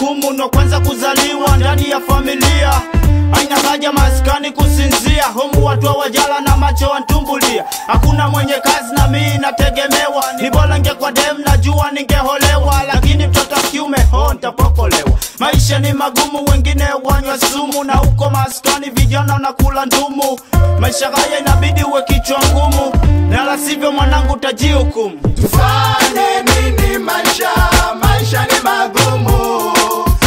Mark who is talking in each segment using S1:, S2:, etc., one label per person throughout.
S1: jukumu ndo kwanza kuzaliwa ndani ya familia. Aina haja maskani kusinzia, homu watu wajala na macho wantumbulia. Hakuna mwenye kazi na mimi nategemewa, ni bora ngekwa dem najua ningeholewa. Lakini mtoto kiume nitapokolewa. Maisha ni magumu, wengine wanywa sumu, na uko maskani vijana nakula ndumu. Maisha haya inabidi uwe kichwa ngumu, na la sivyo mwanangu utajihukumu.
S2: Tufanye nini maisha ni magumu.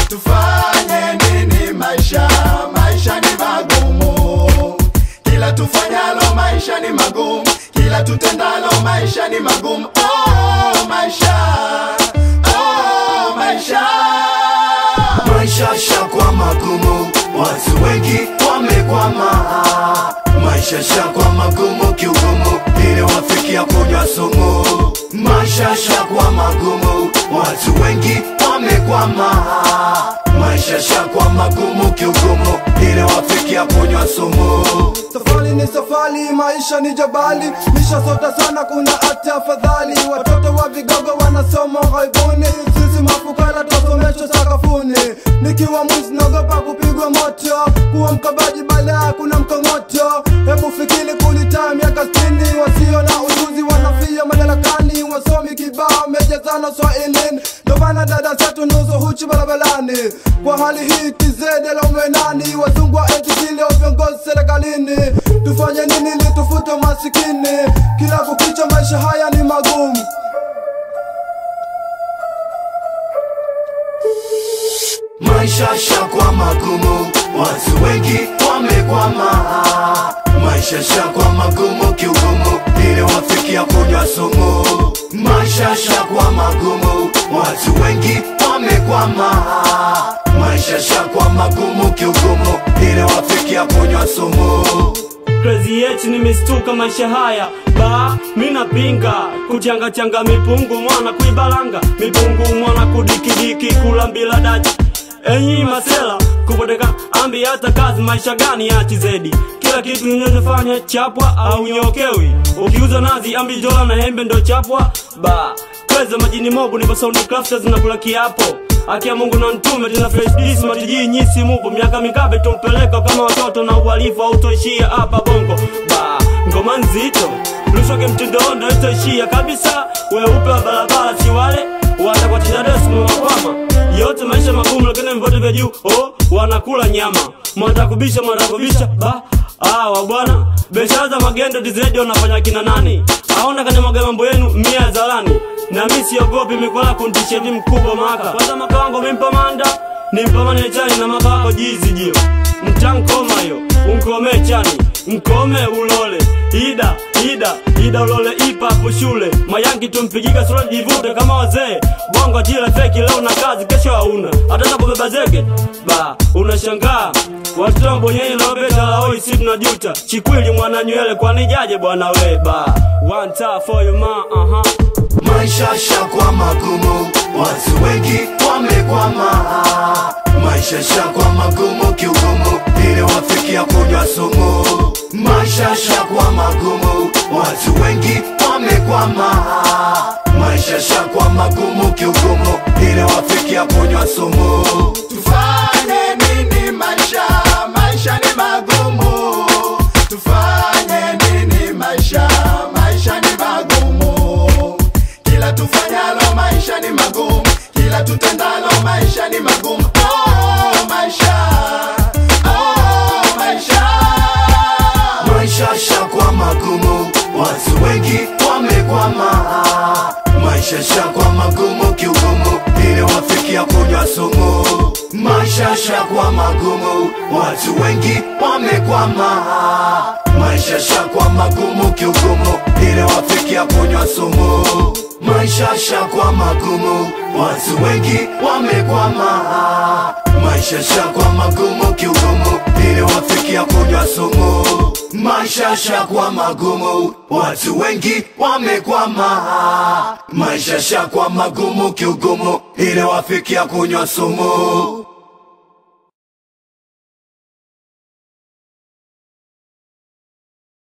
S2: Tufanye nini maisha ni magumu. Kila tufanyalo maisha ni magumu, kila tutendalo maisha ni magumu. Oh maisha, oh maisha.
S3: Maisha shakwa magumu, watu wengi wamekwama. Maisha shakwa magumu kiugumu, ili wafikia kunywa sumu. Maisha shakwa magumu, watu wengi wamekwama. Maisha shakwa magumu kiugumu, ili wafikia kunywa sumu.
S4: Safari ni safari, maisha ni jabali. Misha sota sana kuna ati afadhali. Watoto wa vigogo wanasoma ghaibuni, sisi mafukara tusomeshwa sakafuni. Nikiwa mwizi naogopa kupigwa moto, kuwa mkabaji balaa kuna mkongoto. Hebu fikiri kulitaa miaka 60, wasio na ujuzi wanafia madarakani. Wasomi kibao wamejazana Swahilini, ndo maana dada zetu nusu huchi barabarani. Kwa hali hii kizede la umenani, wazungu wa eti zile viongozi serikalini. Tufanye nini ili tufute masikini? Kila kukicha maisha haya ni magumu.
S3: Maisha shakwa magumu, watu wengi wamekwama. Maisha shakwa magumu kiugumu, ili wafikia kunywa sumu. Maisha shakwa magumu, watu wengi wamekwama. Maisha shakwa magumu kiugumu, ili wafikia kunywa sumu.
S5: Crazy H nimestuka maisha haya mina pinga kuchanga changa mipungu mwana kuibalanga mipungu mwana kudikidiki kula bila daji. Enyi masela kupoteka ambi hata kazi maisha gani ya chizedi. Kila kitu ninachofanya chapwa au nyokewi. Ukiuza nazi ambi jola na hembe ndo chapwa kweza majini mobu ni basoni crafters na kula kiapo. Akia Mungu na ntume tena fresh dis matiji nyisi mupo. Miaka mingapi tumpeleka kama watoto na uhalifu autoishia hapa bongo ngoma nzito lushoke mtindo ndo itoishia kabisa. Weupe wa barabara si wale watakuwa tijadesu mwakwama. Yote maisha magumu lakini mvote vya juu wanakula nyama. Mwatakubisha wabwana beshaza magendo dizedi wanafanya kina nani. Aona kanya mambo yenu 100 zalani. Na mimi siogopi mikola kundishedi mkubwa maka. Kwanza maka wangu mimpa manda, nimpa manechani na maka wako jizi jio. Mchankoma yo, unkome chani, mkome ulole. Ida ulole ipa hapo shule. Mayangi tumpigika sura jivute kama wazee. Bongo jila feki leo na kazi kesho hauna. Atata kubeba zege, unashangaa. Watoto mbonyeni la beta la hoi si tunajuta. Chikwili mwana nywele kwa nijaje bwana we One time for you ma
S3: Maisha shakwa magumu, watu wengi wamekwama. Maisha shakwa magumu kiugumu, ili wafikia kunywa sumu. Maisha shakwa magumu, watu wengi wamekwama. Maisha shakwa magumu kiugumu, ili wafikia kunywa sumu.
S2: Tufanye nini maisha ni magumu. Tufanye nini maisha ni magumu. Kila tufanyalo maisha ni magumu, kila tutendalo maisha ni magumu. Oh maisha, oh maisha.
S3: Maisha shakwa magumu, watu wengi wamekwama. Maisha shakwa magumu kiugumu, ili wafikia kunywa sumu. Maisha shakwa magumu, watu wengi wamekwama. Maisha shakwa magumu kiugumu, ili wafikia kunywa sumu. Maisha shakwa magumu, watu wengi wamekwama. Maisha shakwa magumu kiugumu, ili wafikia kunywa sumu. Maisha shakwa magumu, watu wengi wamekwama. Maisha shakwa magumu kiugumu, ili wafikia kunywa sumu.